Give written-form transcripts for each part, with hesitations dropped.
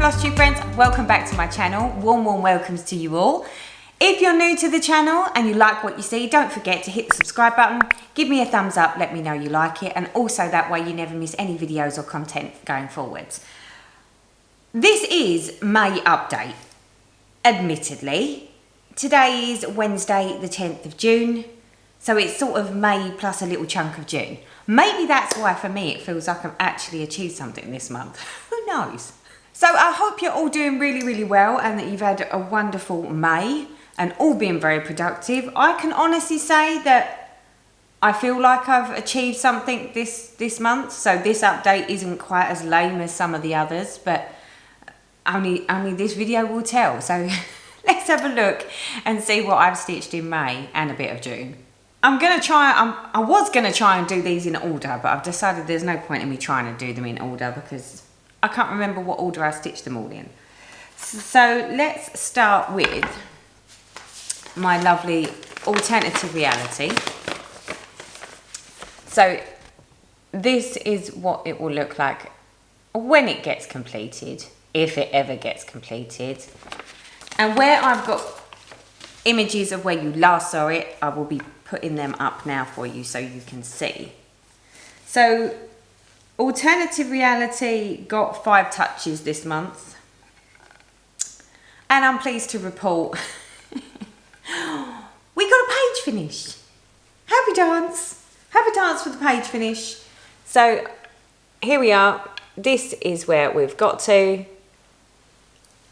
Flosstube friends, welcome back to my channel. Warm welcomes to you all. If you're new to the channel and you like what you see, don't forget to hit the subscribe button, give me a thumbs up, let me know you like it, and also that way you never miss any videos or content going forwards. This is May update, admittedly. Today is Wednesday the 10th of June, so it's sort of May plus a little chunk of June. Maybe that's why for me it feels like I've actually achieved something this month. Who knows? So I hope you're all doing really well and that you've had a wonderful May and all been very productive. I can honestly say that I feel like I've achieved something this month. So this update isn't quite as lame as some of the others, but only this video will tell. So let's have a look and see what I've stitched in May and a bit of June. I was gonna try and do these in order, but I've decided there's no point in me trying to do them in order because I can't remember what order I stitched them all in. So let's start with my lovely alternative reality. So this is what it will look like when it gets completed, if it ever gets completed. And where I've got images of where you last saw it, I will be putting them up now for you so you can see. So alternative reality got 5 touches this month, and I'm pleased to report we got a page finish. Happy dance for the page finish. So here we are. This is where we've got to.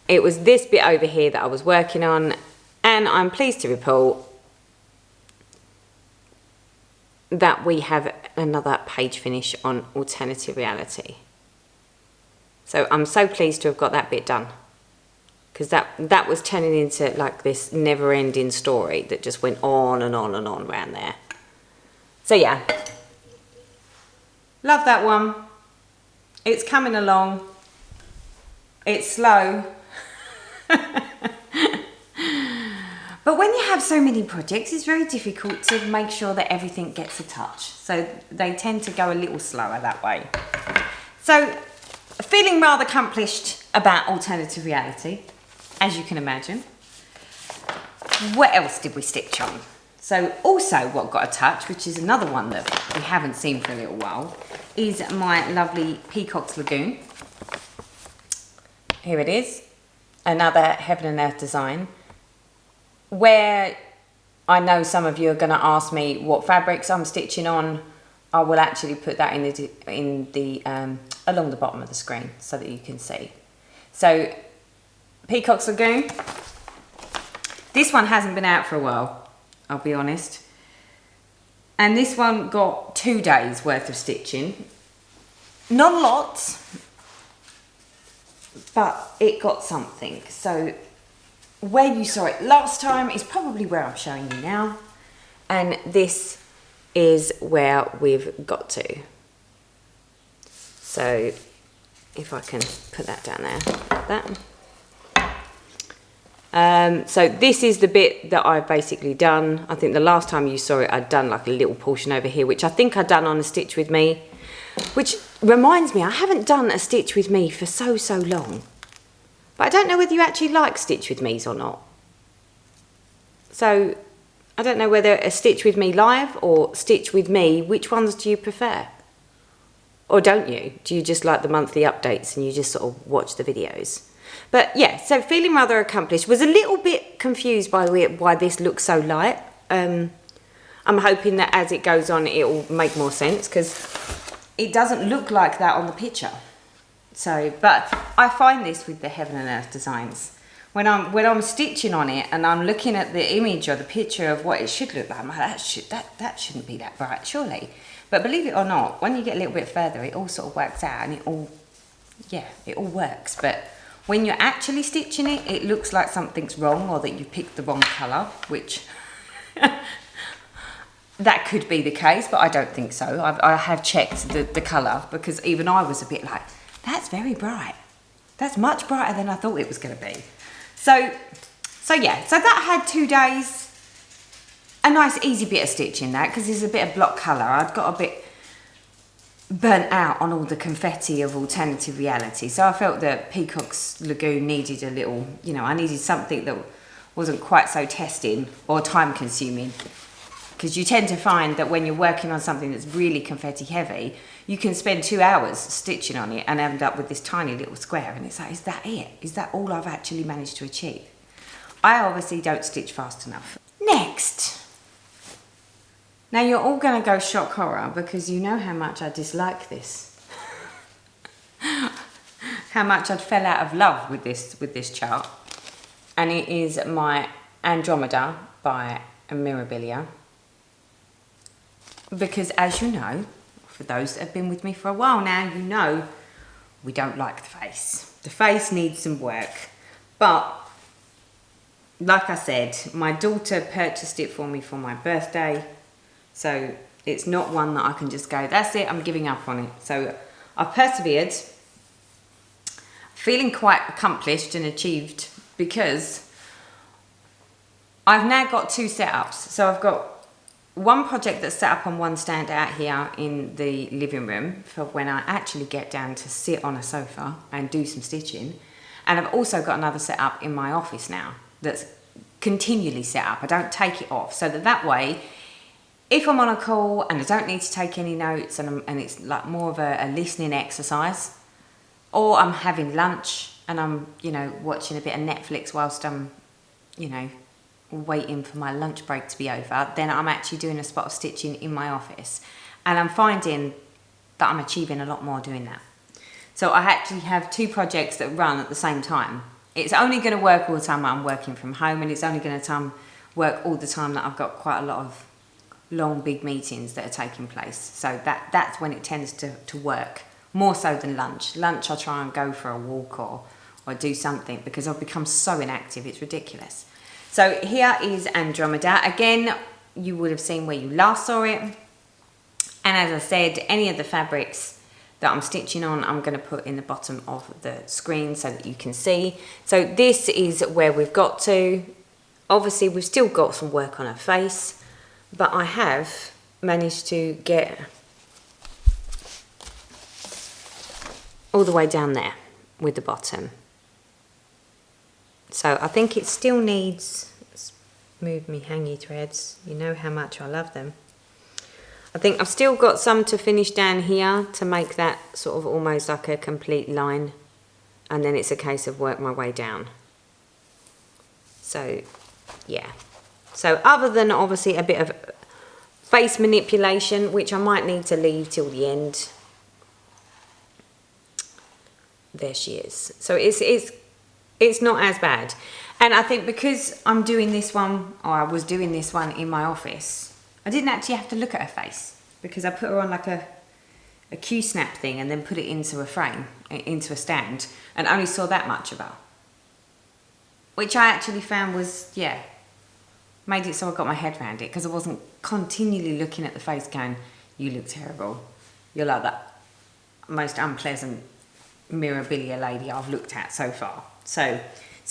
It was this bit over here that I was working on, and I'm pleased to report that we have another page finish on alternative reality. So I'm so pleased to have got that bit done, because that was turning into like this never-ending story that just went on and on and on around there. So yeah, love that one. It's coming along. It's slow. But when you have so many projects, it's very difficult to make sure that everything gets a touch. So they tend to go a little slower that way. So feeling rather accomplished about alternative reality, as you can imagine. What else did we stitch on? So also what got a touch, which is another one that we haven't seen for a little while, is my lovely Peacock's Lagoon. Here it is, another Heaven and Earth design, where I know some of you are going to ask me what fabrics I'm stitching on. I will actually put that in the along the bottom of the screen so that you can see. So Peacock's Lagoon. This one hasn't been out for a while, I'll be honest. And this one got 2 days worth of stitching. Not a lot, but it got something. So where you saw it last time is probably where I'm showing you now. And this is where we've got to. So if I can put that down there, like that. So this is the bit that I've basically done. I think the last time you saw it, I'd done like a little portion over here, which I think I'd done on a Stitch With Me, which reminds me, I haven't done a Stitch With Me for so long. But I don't know whether you actually like Stitch With Me's or not. So I don't know whether a Stitch With Me live or Stitch With Me, which ones do you prefer? Or don't you? Do you just like the monthly updates and you just sort of watch the videos? But yeah, so feeling rather accomplished. Was a little bit confused by why this looks so light. I'm hoping that as it goes on, it will make more sense, because it doesn't look like that on the picture. So, but I find this with the Heaven and Earth designs. When I'm stitching on it and I'm looking at the image or the picture of what it should look like, I'm like, that shouldn't be that bright, surely. But believe it or not, when you get a little bit further, it all sort of works out and it all works. But when you're actually stitching it, it looks like something's wrong or that you picked the wrong colour, which that could be the case, but I don't think so. I have checked the colour, because even I was a bit like, that's very bright. That's much brighter than I thought it was going to be. So yeah, so that had 2 days. A nice easy bit of stitching that, because there's a bit of block colour. I'd got a burnt out on all the confetti of alternative reality. So I felt that Peacock's Lagoon needed a little, you know, I needed something that wasn't quite so testing or time consuming. Because you tend to find that when you're working on something that's really confetti heavy, you can spend 2 hours stitching on it and end up with this tiny little square. And it's like, is that it? Is that all I've actually managed to achieve? I obviously don't stitch fast enough. Next. Now you're all going to go shock horror because you know how much I dislike this. How much I fell out of love with this chart. And it is my Andromeda by Mirabilia. Because as you know, for those that have been with me for a while now, you know we don't like the face. The face needs some work. But like I said, my daughter purchased it for me for my birthday. So it's not one that I can just go, that's it, I'm giving up on it. So I've persevered, feeling quite accomplished and achieved because I've now got 2 setups. So I've got one project that's set up on one stand out here in the living room for when I actually get down to sit on a sofa and do some stitching. And I've also got another set up in my office now that's continually set up. I don't take it off, so that way, if I'm on a call and I don't need to take any notes and it's like more of a listening exercise, or I'm having lunch and I'm, you know, watching a bit of Netflix whilst I'm, you know, waiting for my lunch break to be over, then I'm actually doing a spot of stitching in my office. And I'm finding that I'm achieving a lot more doing that. So I actually have 2 projects that run at the same time. It's only going to work all the time that I'm working from home, and it's only going to work all the time that I've got quite a lot of long, big meetings that are taking place. So that's when it tends to work, more so than lunch. Lunch, I try and go for a walk or do something because I've become so inactive, it's ridiculous. So here is Andromeda. Again, you would have seen where you last saw it. And as I said, any of the fabrics that I'm stitching on, I'm going to put in the bottom of the screen so that you can see. So this is where we've got to. Obviously, we've still got some work on her face, but I have managed to get all the way down there with the bottom. So I think it still needs, let's move me hangy threads, you know how much I love them. I think I've still got some to finish down here to make that sort of almost like a complete line, and then it's a case of work my way down. So yeah, so other than obviously a bit of face manipulation, which I might need to leave till the end, there she is. So it's not as bad. And I think because I'm doing this one, or I was doing this one in my office, I didn't actually have to look at her face because I put her on like a Q-snap thing and then put it into a frame, into a stand, and only saw that much of her. Which I actually found was, yeah, made it so I got my head around it because I wasn't continually looking at the face going, you look terrible. You're like that most unpleasant Mirabilia lady I've looked at so far. So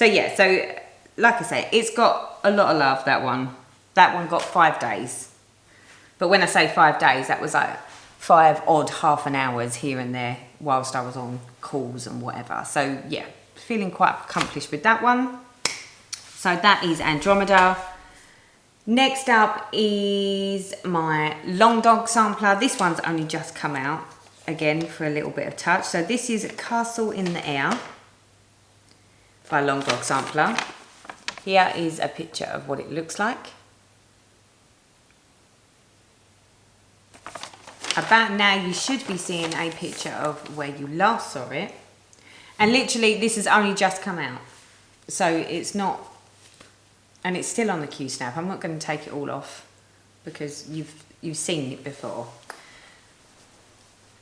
yeah, so like I say, it's got a lot of love, that one. That one got 5 days. But when I say 5 days, that was like 5 odd half an hours here and there whilst I was on calls and whatever. So yeah, feeling quite accomplished with that one. So that is Andromeda. Next up is my Long Dog sampler. This one's only just come out, again, for a little bit of touch. So this is Castle in the Air by Long Dog Sampler. Here is a picture of what it looks like. About now you should be seeing a picture of where you last saw it. And literally this has only just come out. So it's not, and it's still on the Q-snap. I'm not going to take it all off because you've seen it before.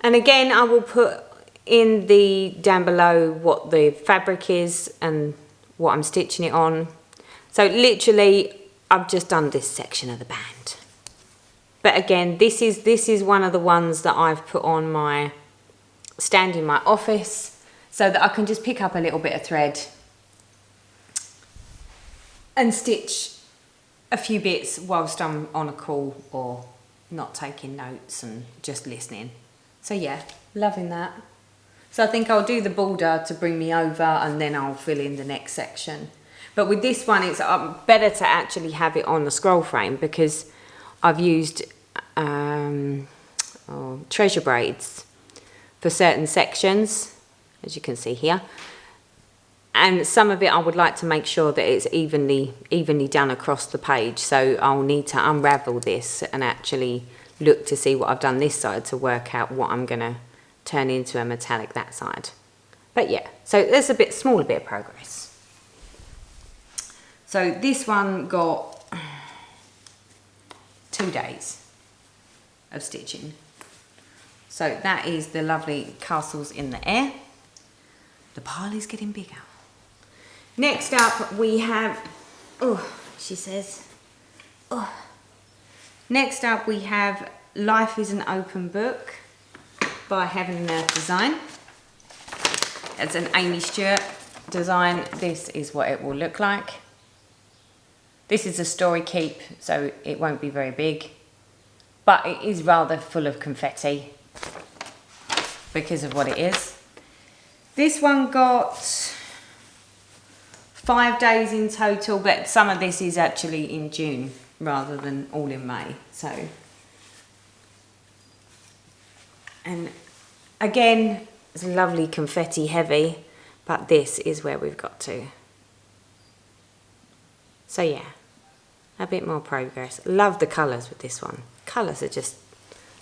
And again, I will put in the down below what the fabric is and what I'm stitching it on. So literally, I've just done this section of the band. But again, this is one of the ones that I've put on my stand in my office so that I can just pick up a little bit of thread and stitch a few bits whilst I'm on a call or not taking notes and just listening. So yeah, loving that. So I think I'll do the border to bring me over, and then I'll fill in the next section. But with this one, it's better to actually have it on the scroll frame, because I've used treasure braids for certain sections, as you can see here. And some of it I would like to make sure that it's evenly done across the page. So I'll need to unravel this and actually look to see what I've done this side to work out what I'm going to turn into a metallic that side. But yeah, so there's a smaller bit of progress. So this one got 2 days of stitching. So that is the lovely castles in the air. The pile is getting bigger. Next up we have, she says, next up we have Life is an Open Book by Heaven and Earth Design. It's an Amy Stewart design. This is what it will look like. This is a story keep, so it won't be very big, but it is rather full of confetti because of what it is. This one got 5 days in total, but some of this is actually in June rather than all in May. So, and again, it's lovely confetti heavy, but this is where we've got to. So yeah, a bit more progress. Love the colours with this one. Colours are just,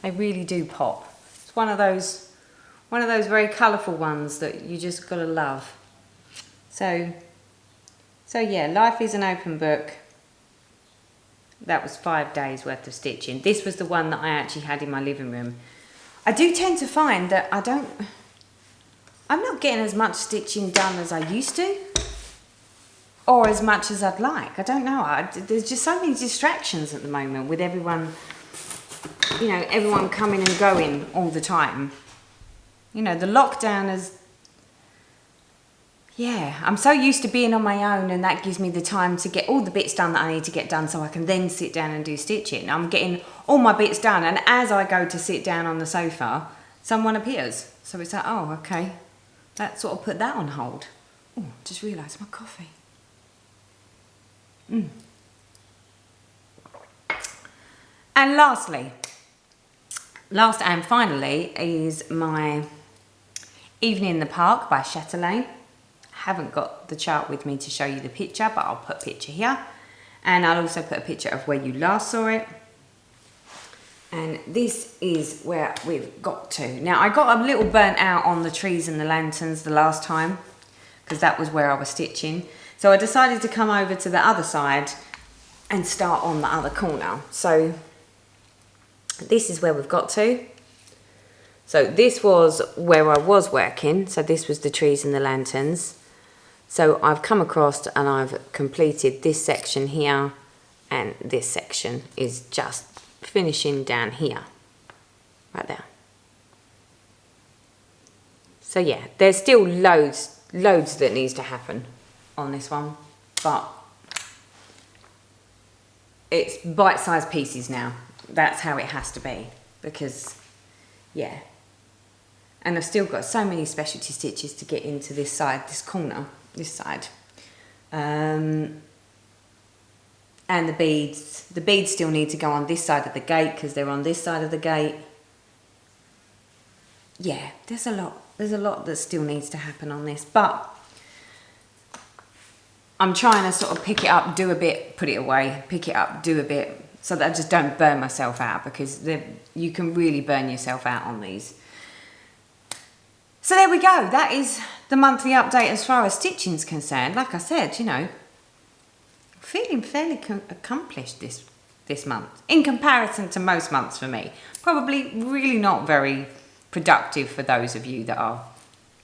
they really do pop. It's one of those very colourful ones that you just gotta love. So yeah, Life is an Open Book. That was 5 days worth of stitching. This was the one that I actually had in my living room. I do tend to find that I'm not getting as much stitching done as I used to, or as much as I'd like. I don't know. There's just so many distractions at the moment with everyone, you know, everyone coming and going all the time. You know, the lockdown is, yeah, I'm so used to being on my own, and that gives me the time to get all the bits done that I need to get done so I can then sit down and do stitching. I'm getting all my bits done, and as I go to sit down on the sofa, someone appears. So it's like, oh, okay, that sort of put that on hold. Oh, just realised my coffee. And lastly, last and finally, is my Evening in the Park by Chatelaine. Haven't got the chart with me to show you the picture, but I'll put a picture here, and I'll also put a picture of where you last saw it. And this is where we've got to. Now, I got a little burnt out on the trees and the lanterns the last time, because that was where I was stitching. So I decided to come over to the other side and start on the other corner. So this is where we've got to. So this was where I was working. So this was the trees and the lanterns. So I've come across and I've completed this section here, and this section is just finishing down here, right there. So yeah, there's still loads that needs to happen on this one, but it's bite-sized pieces now. That's how it has to be, because yeah. And I've still got so many specialty stitches to get into this side, this corner, this side. And the beads still need to go on this side of the gate because they're on this side of the gate. Yeah, there's a lot that still needs to happen on this, but I'm trying to sort of pick it up, do a bit, put it away, pick it up, do a bit, so that I just don't burn myself out, because you can really burn yourself out on these. So there we go. That is the monthly update as far as stitching's concerned. Like I said, you know, feeling fairly accomplished this month in comparison to most months for me. Probably really not very productive for those of you that are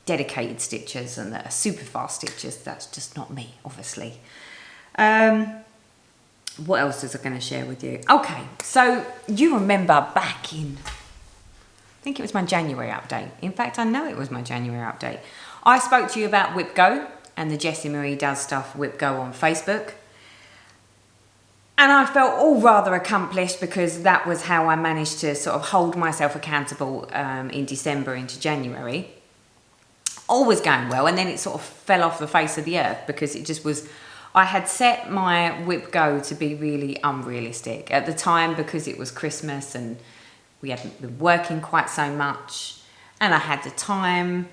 dedicated stitchers and that are super fast stitchers. That's just not me, obviously. What else was I going to share with you? Okay, so you remember back in, I think it was my January update. In fact, I know it was my January update. I spoke to you about Whip Go and the Jessie Marie Does Stuff Whip Go on Facebook. And I felt all rather accomplished because that was how I managed to sort of hold myself accountable in December into January. All was going well, and then it sort of fell off the face of the earth because it just was... I had set my whip go to be really unrealistic at the time because it was Christmas and we hadn't been working quite so much, and I had the time.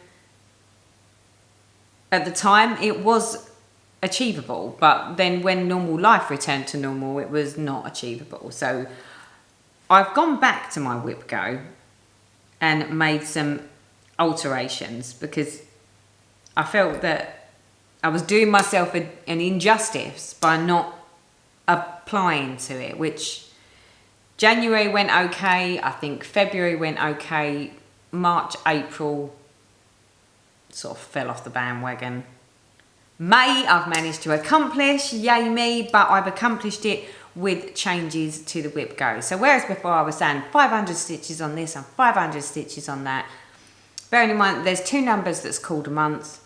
At the time, it was achievable, but then when normal life returned to normal, it was not achievable. So I've gone back to my whip go and made some alterations because I felt that I was doing myself an injustice by not applying to it, which January went okay, I think February went okay, March, April sort of fell off the bandwagon. May I've managed to accomplish, yay me, but I've accomplished it with changes to the whip go. So whereas before I was saying 500 stitches on this and 500 stitches on that, bearing in mind there's 2 numbers that's called a month,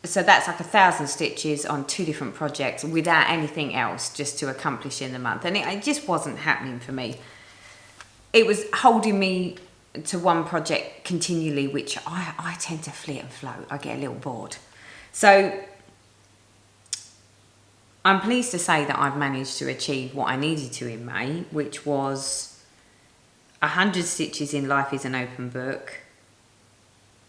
so that's like 1,000 stitches on 2 different projects without anything else just to accomplish in the month, and it just wasn't happening for me. It was holding me to one project continually, which I tend to flit and float. I get a little bored. So I'm pleased to say that I've managed to achieve what I needed to in May, which was 100 stitches in Life is an Open Book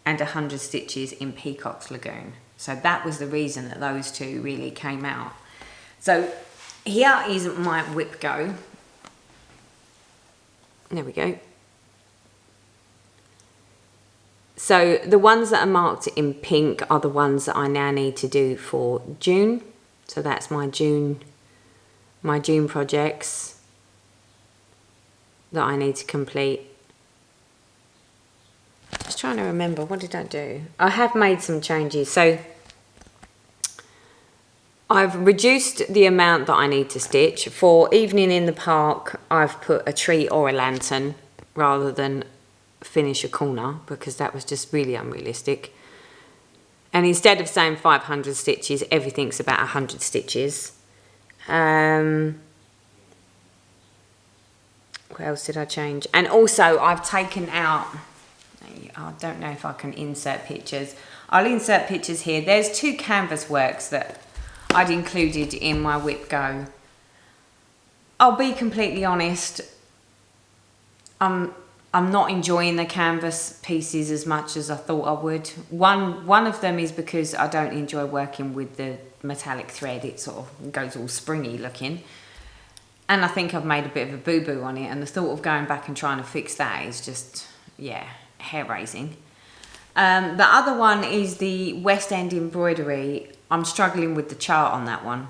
and 100 stitches in Peacock's Lagoon. So that was the reason that those 2 really came out. So here is my whip go. There we go. So the ones that are marked in pink are the ones that I now need to do for June. So that's my June projects that I need to complete. Just trying to remember, what did I do? I have made some changes. So I've reduced the amount that I need to stitch. For Evening in the Park, I've put a tree or a lantern rather than finish a corner because that was just really unrealistic. And instead of saying 500 stitches, everything's about 100 stitches. What else did I change? And also I've taken out, I don't know if I can insert pictures. I'll insert pictures here. There's 2 canvas works that I'd included in my whip go. I'll be completely honest, I'm not enjoying the canvas pieces as much as I thought I would. One of them is because I don't enjoy working with the metallic thread. It sort of goes all springy looking. And I think I've made a bit of a boo-boo on it, and the thought of going back and trying to fix that is just, yeah, hair-raising. The other one is the West End embroidery. I'm struggling with the chart on that one.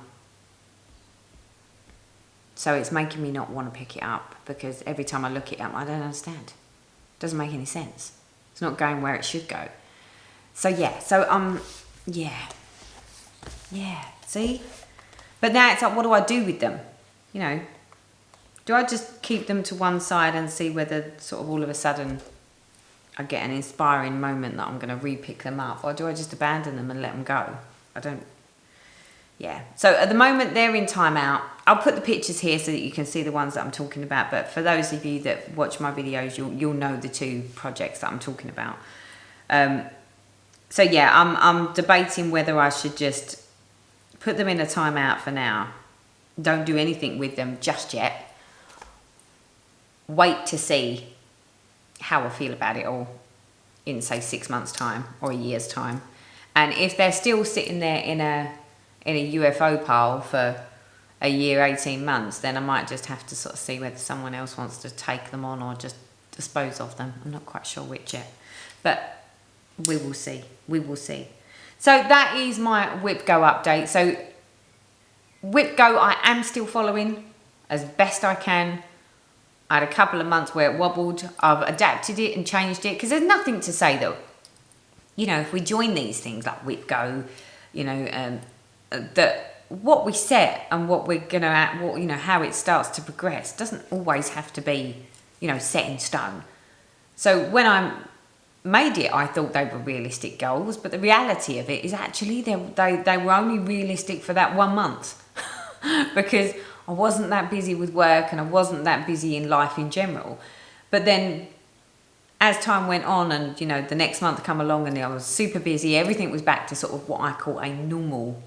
So it's making me not want to pick it up because every time I look it up, I don't understand. It doesn't make any sense. It's not going where it should go. So yeah, yeah, see? But now it's like, what do I do with them? You know, do I just keep them to one side and see whether sort of all of a sudden I get an inspiring moment that I'm going to re-pick them up, or do I just abandon them and let them go? I don't... Yeah, so at the moment they're in timeout. I'll put the pictures here so that you can see the ones that I'm talking about, but for those of you that watch my videos, you'll know the 2 projects that I'm talking about. So yeah, I'm debating whether I should just put them in a timeout for now. Don't do anything with them just yet. Wait to see how I feel about it all in, say, 6 months' time or a year's time. And if they're still sitting there in a UFO pile for a year, 18 months, then I might just have to sort of see whether someone else wants to take them on or just dispose of them. I'm not quite sure which yet, but we will see. We will see. So that is my whip go update. So whip go I am still following as best I can. I had a couple of months where it wobbled. I've adapted it and changed it because there's nothing to say that, you know, if we join these things like whip go, you know, that what we set and what we're gonna, what, you know, how it starts to progress doesn't always have to be, you know, set in stone. So when I made it, I thought they were realistic goals, but the reality of it is actually they were only realistic for that 1 month because I wasn't that busy with work and I wasn't that busy in life in general. But then as time went on and, you know, the next month come along and I was super busy, everything was back to sort of what I call a normal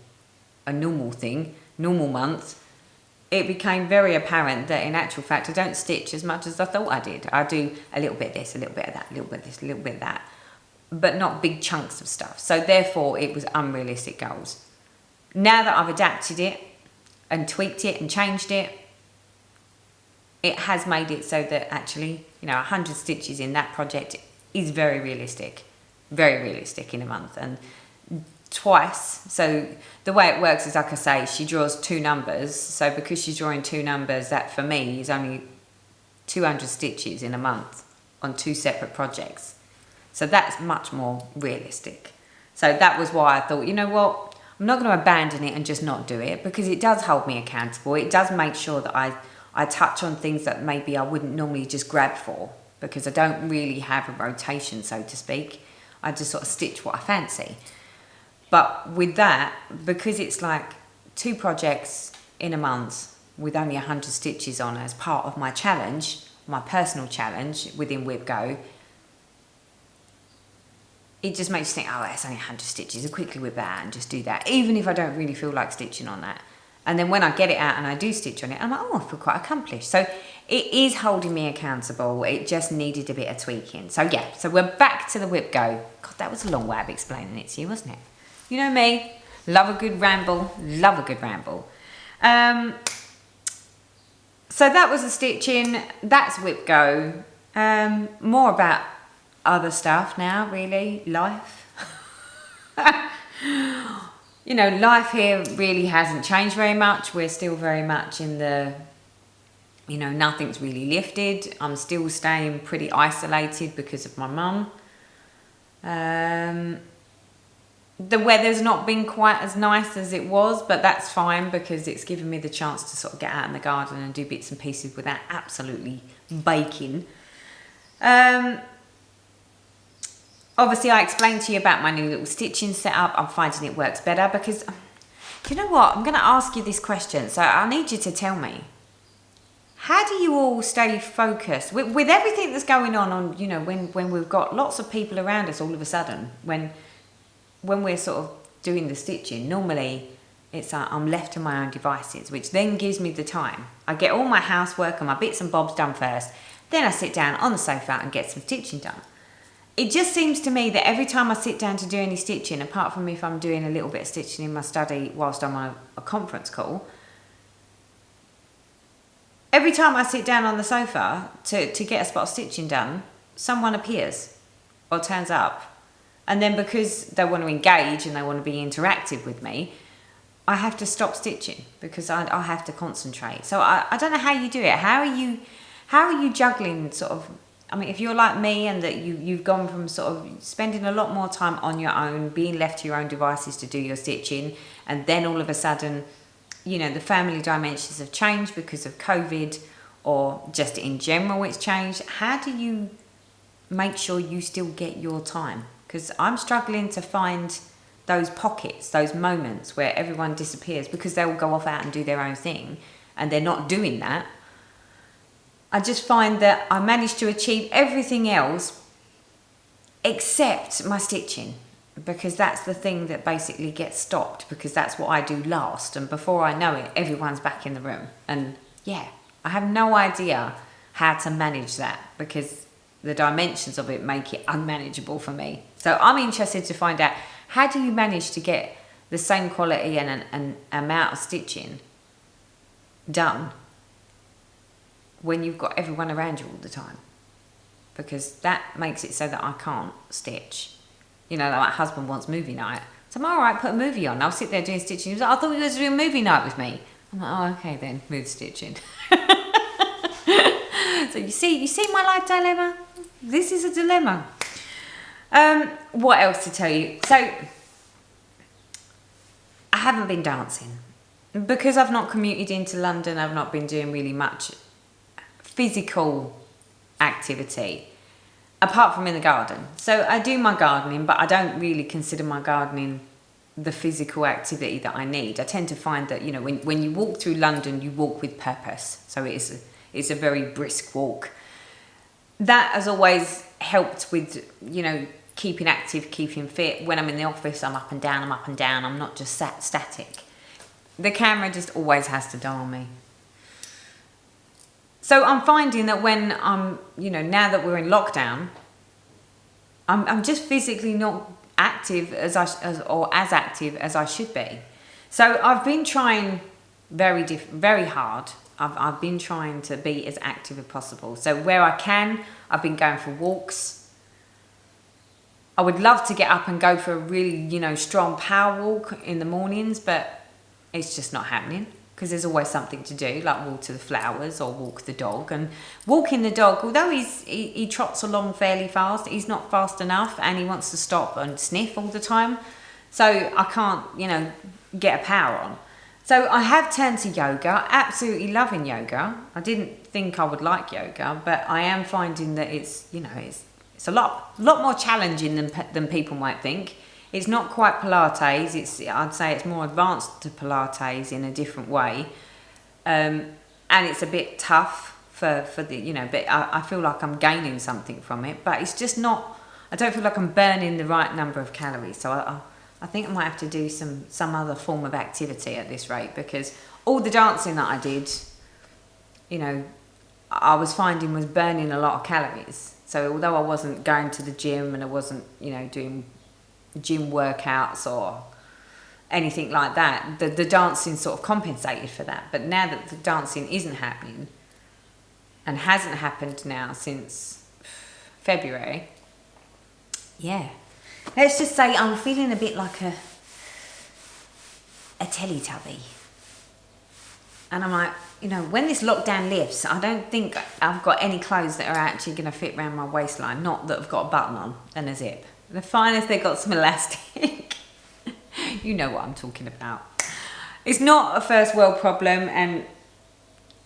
thing, normal month. It became very apparent that in actual fact I don't stitch as much as I thought I did. I do a little bit of this, a little bit of that, a little bit of this, a little bit of that, but not big chunks of stuff. So therefore it was unrealistic goals. Now that I've adapted it and tweaked it and changed it, it has made it so that actually, you know, 100 stitches in that project is very realistic in a month. And twice, so the way it works is, like I say, she draws 2 numbers. So because she's drawing 2 numbers, that for me is only 200 stitches in a month on 2 separate projects. So that's much more realistic. So that was why I thought, you know what, I'm not going to abandon it and just not do it, because it does hold me accountable. It does make sure that I touch on things that maybe I wouldn't normally just grab for, because I don't really have a rotation, so to speak. I just sort of stitch what I fancy. But with that, because it's like 2 projects in a month with only 100 stitches on as part of my challenge, my personal challenge within WhipGo, it just makes you think, oh, that's only 100 stitches, I'll quickly whip that out and just do that, even if I don't really feel like stitching on that. And then when I get it out and I do stitch on it, I'm like, oh, I feel quite accomplished. So it is holding me accountable. It just needed a bit of tweaking. So yeah, so we're back to the WhipGo. God, that was a long way of explaining it to you, wasn't it? You know me, love a good ramble, love a good ramble. So that was the stitching, that's WhipGo. More about other stuff now, really, life. You know, life here really hasn't changed very much. We're still very much in the, you know, nothing's really lifted. I'm still staying pretty isolated because of my mum. The weather's not been quite as nice as it was, but that's fine because it's given me the chance to sort of get out in the garden and do bits and pieces without absolutely baking. Obviously, I explained to you about my new little stitching setup. I'm finding it works better because, you know what? I'm going to ask you this question. So I need you to tell me, how do you all stay focused with everything that's going on, you know, when we've got lots of people around us all of a sudden, when we're sort of doing the stitching, normally it's I'm left to my own devices, which then gives me the time. I get all my housework and my bits and bobs done first. Then I sit down on the sofa and get some stitching done. It just seems to me that every time I sit down to do any stitching, apart from if I'm doing a little bit of stitching in my study whilst I'm on a conference call, every time I sit down on the sofa to get a spot of stitching done, someone appears or turns up. And then because they want to engage and they want to be interactive with me, I have to stop stitching because I have to concentrate. So I don't know how you do it. How are you juggling sort of, I mean, if you're like me and that you've gone from sort of spending a lot more time on your own, being left to your own devices to do your stitching, and then all of a sudden, you know, the family dimensions have changed because of COVID or just in general it's changed. How do you make sure you still get your time? Because I'm struggling to find those pockets, those moments where everyone disappears because they will go off out and do their own thing and they're not doing that. I just find that I manage to achieve everything else except my stitching, because that's the thing that basically gets stopped because that's what I do last, and before I know it everyone's back in the room. And yeah, I have no idea how to manage that because the dimensions of it make it unmanageable for me. So I'm interested to find out, how do you manage to get the same quality and an amount of stitching done when you've got everyone around you all the time? Because that makes it so that I can't stitch. You know, like my husband wants movie night. So I'm all right, put a movie on. I'll sit there doing stitching. He was like, I thought you were doing a movie night with me. I'm like, oh, okay then, move stitching. So you see my life dilemma? This is a dilemma. What else to tell you? So I haven't been dancing. Because I've not commuted into London, I've not been doing really much physical activity apart from in the garden. So I do my gardening, but I don't really consider my gardening the physical activity that I need. I tend to find that, you know, when you walk through London, you walk with purpose. So it's a very brisk walk. That has always helped with, you know, keeping active, keeping fit. When I'm in the office, I'm up and down, I'm not just static. The camera just always has to dial me. So I'm finding that when I'm, you know, now that we're in lockdown, I'm just physically not active as active as I should be. So I've been trying very hard. I've been trying to be as active as possible. So where I can, I've been going for walks. I would love to get up and go for a really, you know, strong power walk in the mornings, but it's just not happening because there's always something to do, like walk to the flowers or walk the dog. And walking the dog, although he trots along fairly fast, he's not fast enough and he wants to stop and sniff all the time. So I can't, you know, get a power on. So I have turned to yoga, absolutely loving yoga. I didn't think I would like yoga, but I am finding that it's, you know, it's a lot more challenging than people might think. It's not quite Pilates. I'd say it's more advanced to Pilates in a different way, and it's a bit tough for the, you know. But I feel like I'm gaining something from it. But it's just not. I don't feel like I'm burning the right number of calories. So I think I might have to do some other form of activity at this rate, because all the dancing that I did, you know, I was finding was burning a lot of calories. So although I wasn't going to the gym and I wasn't, you know, doing gym workouts or anything like that, the dancing sort of compensated for that. But now that the dancing isn't happening and hasn't happened now since February, yeah, let's just say I'm feeling a bit like a Teletubby. And I'm like, you know, when this lockdown lifts, I don't think I've got any clothes that are actually going to fit around my waistline. Not that I've got a button on and a zip. The finest they got some elastic. You know what I'm talking about. It's not a first world problem, and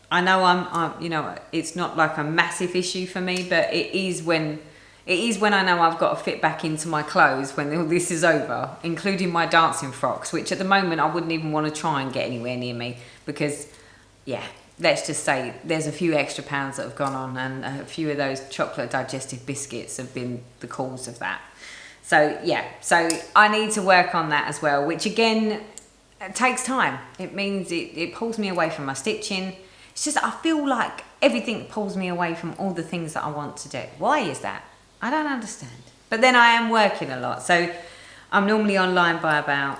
I know I'm you know, it's not like a massive issue for me, but it is when I know I've got to fit back into my clothes when all this is over, including my dancing frocks, which at the moment I wouldn't even want to try and get anywhere near me because, yeah, let's just say there's a few extra pounds that have gone on, and a few of those chocolate digestive biscuits have been the cause of that. So yeah, so I need to work on that as well, which again, it takes time. It means it pulls me away from my stitching. It's just, I feel like everything pulls me away from all the things that I want to do. Why is that? I don't understand. But then I am working a lot. So I'm normally online by about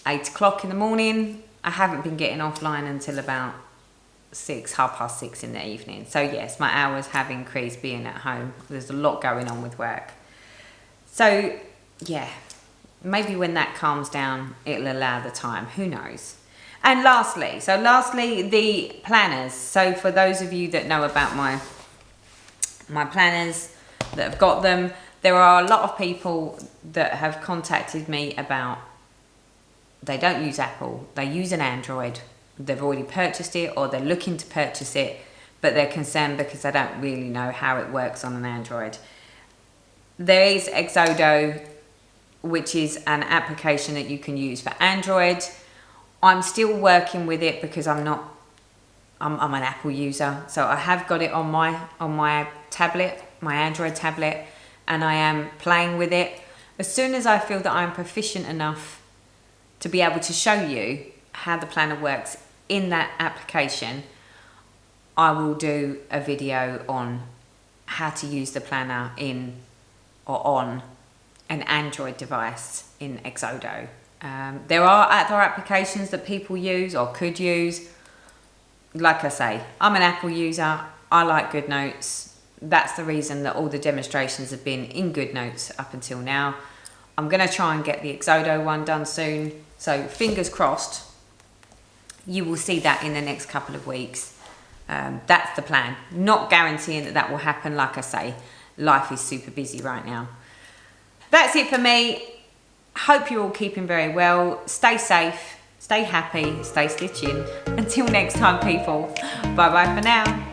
8 o'clock in the morning. I haven't been getting offline until about 6:30 in the evening. So yes, my hours have increased being at home. There's a lot going on with work. So yeah, maybe when that calms down, it'll allow the time. Who knows? And lastly, the planners. So for those of you that know about my planners, that have got them, there are a lot of people that have contacted me about, they don't use Apple, they use an Android. They've already purchased it or they're looking to purchase it, but they're concerned because they don't really know how it works on an Android. There is Exodo, which is an application that you can use for Android. I'm still working with it because I'm an Apple user, so I have got it on my tablet, my Android tablet, and I am playing with it. As soon as I feel that I'm proficient enough to be able to show you how the planner works in that application, I will do a video on how to use the planner in or on an Android device in Exodo. There are other applications that people use or could use. Like I say, I'm an Apple user. I like GoodNotes. That's the reason that all the demonstrations have been in GoodNotes up until now. I'm going to try and get the Exodo one done soon. So fingers crossed, you will see that in the next couple of weeks. That's the plan. Not guaranteeing that will happen. Like I say, life is super busy right now. That's it for me. Hope you're all keeping very well. Stay safe, stay happy, stay stitching. Until next time, people. Bye bye for now.